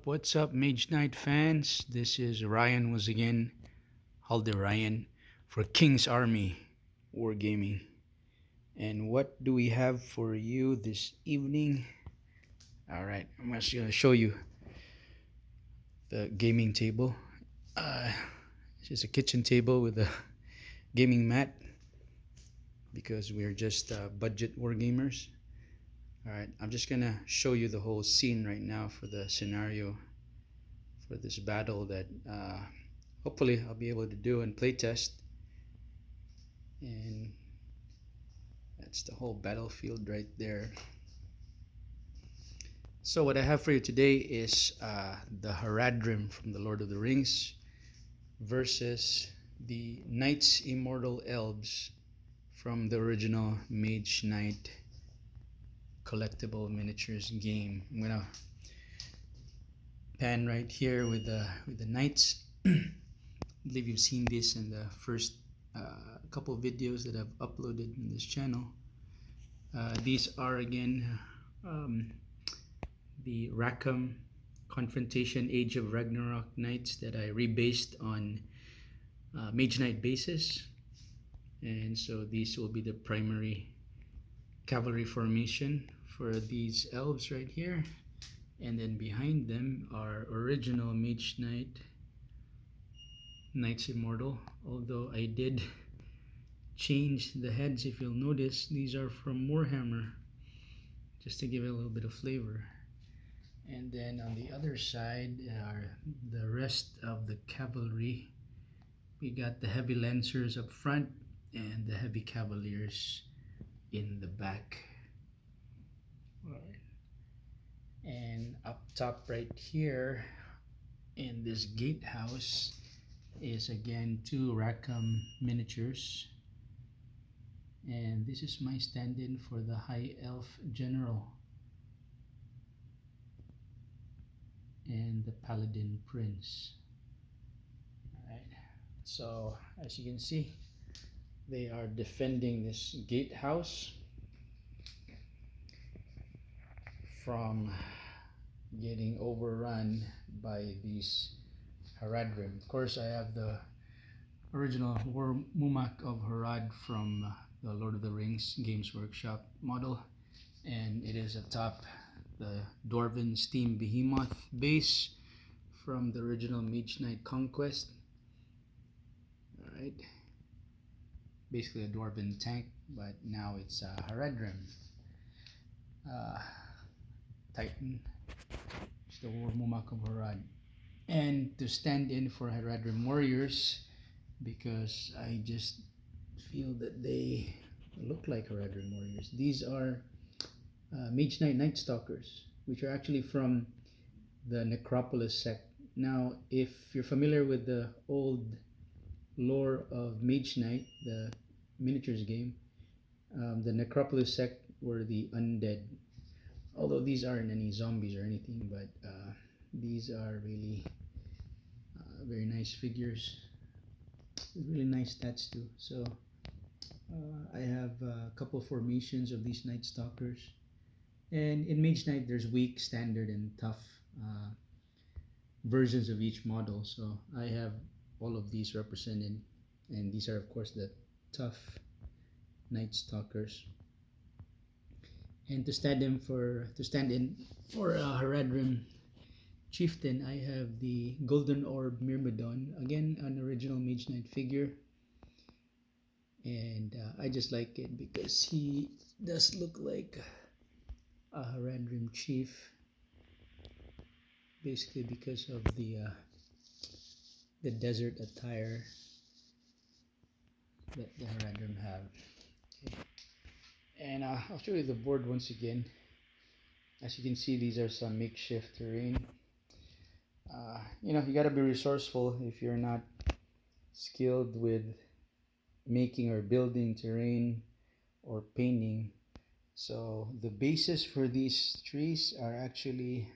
What's up, Mage Knight fans? This is Ryan once again, Halde Ryan for King's Army Wargaming. And what do we have for you this evening? Alright, I'm just gonna show you the gaming table. Uh, it's just a kitchen table with a gaming mat because we're just budget wargamers. Alright, I'm just gonna show you the whole scene right now for the scenario for this battle that hopefully I'll be able to do and playtest. And that's the whole battlefield right there. So what I have for you today is the Haradrim from the Lord of the Rings versus the Knights Immortal Elves from the original Mage Knight collectible miniatures game. I'm gonna pan right here with the Knights. I believe you've seen this in the first couple videos that I've uploaded in this channel. These are again the Rackham Confrontation Age of Ragnarok Knights that I rebased on Mage Knight bases, and so these will be the primary cavalry formation for these elves right here, and then behind them are original Mage Knight Knights Immortal, although I did change the heads. If you'll notice, these are from Warhammer, just to give it a little bit of flavor. And then on the other side are the rest of the cavalry. We got the heavy lancers up front and the heavy cavaliers in the back. All right. And up top right here in this gatehouse is again two Rackham miniatures, and this is my stand-in for the High Elf General and the Paladin Prince. Alright, so as you can see, they are defending this gatehouse from getting overrun by these Haradrim. Of course, I have the original Mumak of Harad from the Lord of the Rings Games Workshop model, and it is atop the Dwarven Steam Behemoth base from the original Mage Knight Conquest. Alright, basically a Dwarven tank, but now it's Haradrim Titan, it's the Mumak of Harad. And to stand in for Haradrim warriors, because I just feel that they look like Haradrim warriors. These are Mage Knight Night Stalkers, which are actually from the Necropolis sect. Now, if you're familiar with the old lore of Mage Knight, the miniatures game, the Necropolis sect were the undead. Although these aren't any zombies or anything, but these are really very nice figures. Really nice stats too. So I have a couple formations of these Night Stalkers. And in Mage Knight, there's weak, standard, and tough versions of each model. So I have all of these represented, and these are, of course, the tough Night Stalkers. And to stand in for Haradrim Chieftain, I have the Golden Orb Myrmidon, again an original Mage Knight figure, and I just like it because he does look like a Haradrim chief, basically because of the desert attire that the Haradrim have. Okay. And I'll show you the board once again. As you can see, these are some makeshift terrain. You gotta be resourceful if you're not skilled with making or building terrain or painting. So the bases for these trees are actually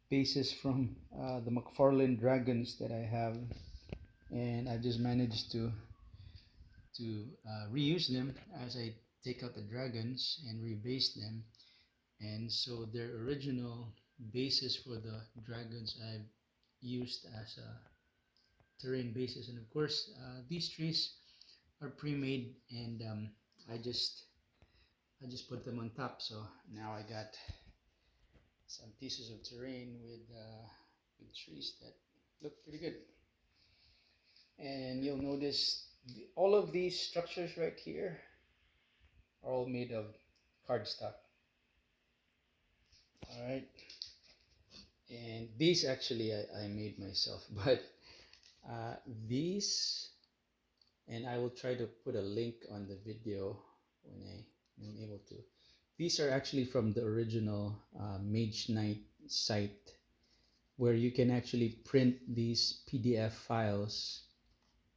bases from the McFarlane dragons that I have, and I've just managed to reuse them as I take out the dragons and rebase them. And so their original bases for the dragons I've used as a terrain basis, and of course these trees are pre-made, and I just put them on top. So now I got some pieces of terrain with trees that look pretty good. And you'll notice all of these structures right here are all made of cardstock. All right, and these actually I made myself, but these, and I will try to put a link on the video when I'm able to. These are actually from the original Mage Knight site, where you can actually print these PDF files,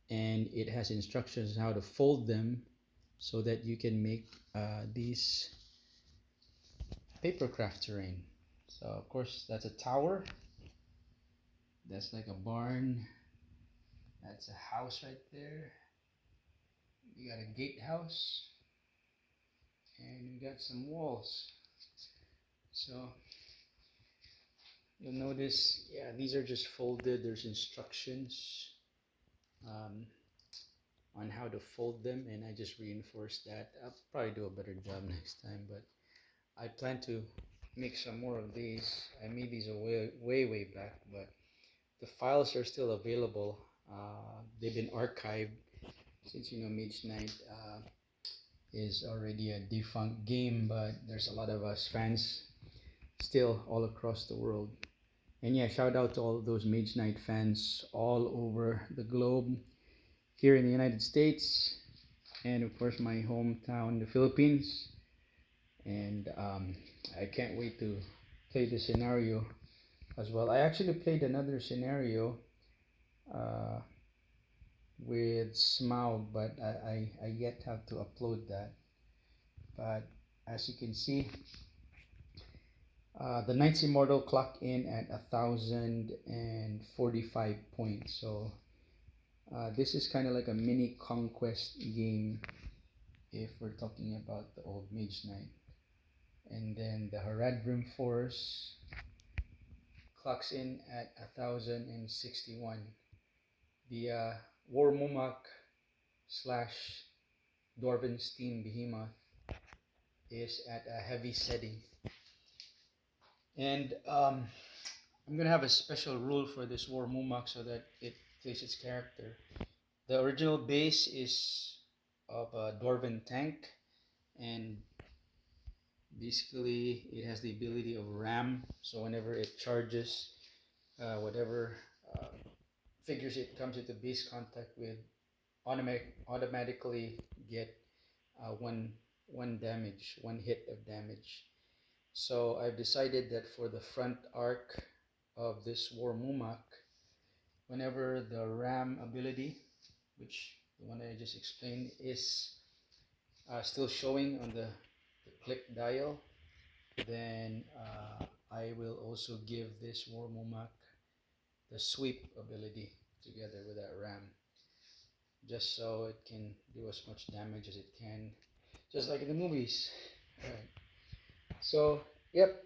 and it has instructions on how to fold them so that you can make these papercraft terrain. So of course that's a tower, that's like a barn, that's a house right there. You got a gatehouse, and you got some walls. So you'll notice, yeah, these are just folded. There's instructions um, on how to fold them, and I just reinforced that. I'll probably do a better job next time, but I plan to make some more of these. I made these way back, but the files are still available. They've been archived since Mage Knight is already a defunct game, but there's a lot of us fans still all across the world. And yeah, shout out to all of those Mage Knight fans all over the globe, here in the United States, and of course my hometown, the Philippines. And I can't wait to play the scenario as well. I actually played another scenario uh, with Smaug, but I yet have to upload that. But as you can see, the Knights Immortal clock in at 1,045 points. So this is kind of like a mini conquest game if we're talking about the old Mage Knight. And then the Haradrim Force clocks in at 1,061. The War Mumak slash Dwarvenstein Behemoth is at a heavy setting. And I'm gonna have a special rule for this War Mumak so that it plays its character. The original base is of a Dwarven tank, and basically it has the ability of ram. So whenever it charges, whatever uh, figures it comes into base contact with, automatically get one damage, one hit of damage. So I've decided that for the front arc of this War Mumak, whenever the ram ability, which the one I just explained, is still showing on the click dial, then I will also give this War Mumak the sweep ability together with that ram, just so it can do as much damage as it can, just like in the movies. Right. So, yep,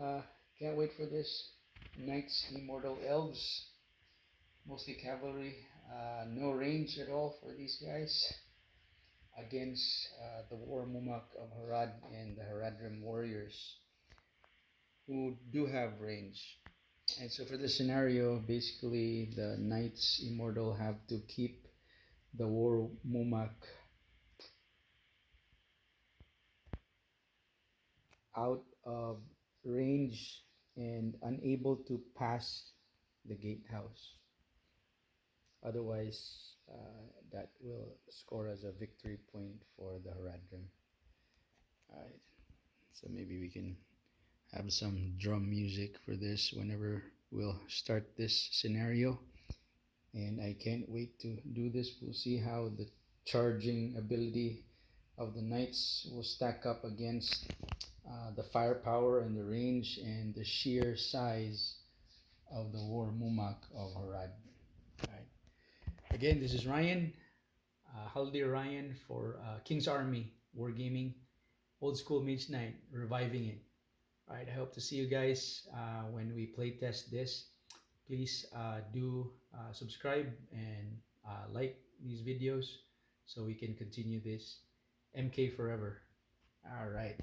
uh, can't wait for this. Knights, Immortal, Elves, mostly cavalry, no range at all for these guys against the War Mumak of Harad and the Haradrim warriors who do have range. And so for this scenario, basically the Knights Immortal have to keep the War Mumak out of range and unable to pass the gatehouse. Otherwise, that will score as a victory point for the Haradrim. Alright, so maybe we can have some drum music for this whenever we'll start this scenario. And I can't wait to do this. We'll see how the charging ability of the knights will stack up against the firepower and the range and the sheer size of the War Mumak of Harad. Right. Again, this is Ryan, Holiday Ryan for King's Army Wargaming, Old School Mage Knight, reviving it. All right, I hope to see you guys when we play test this. Please do subscribe and like these videos so we can continue this. MK forever. All right.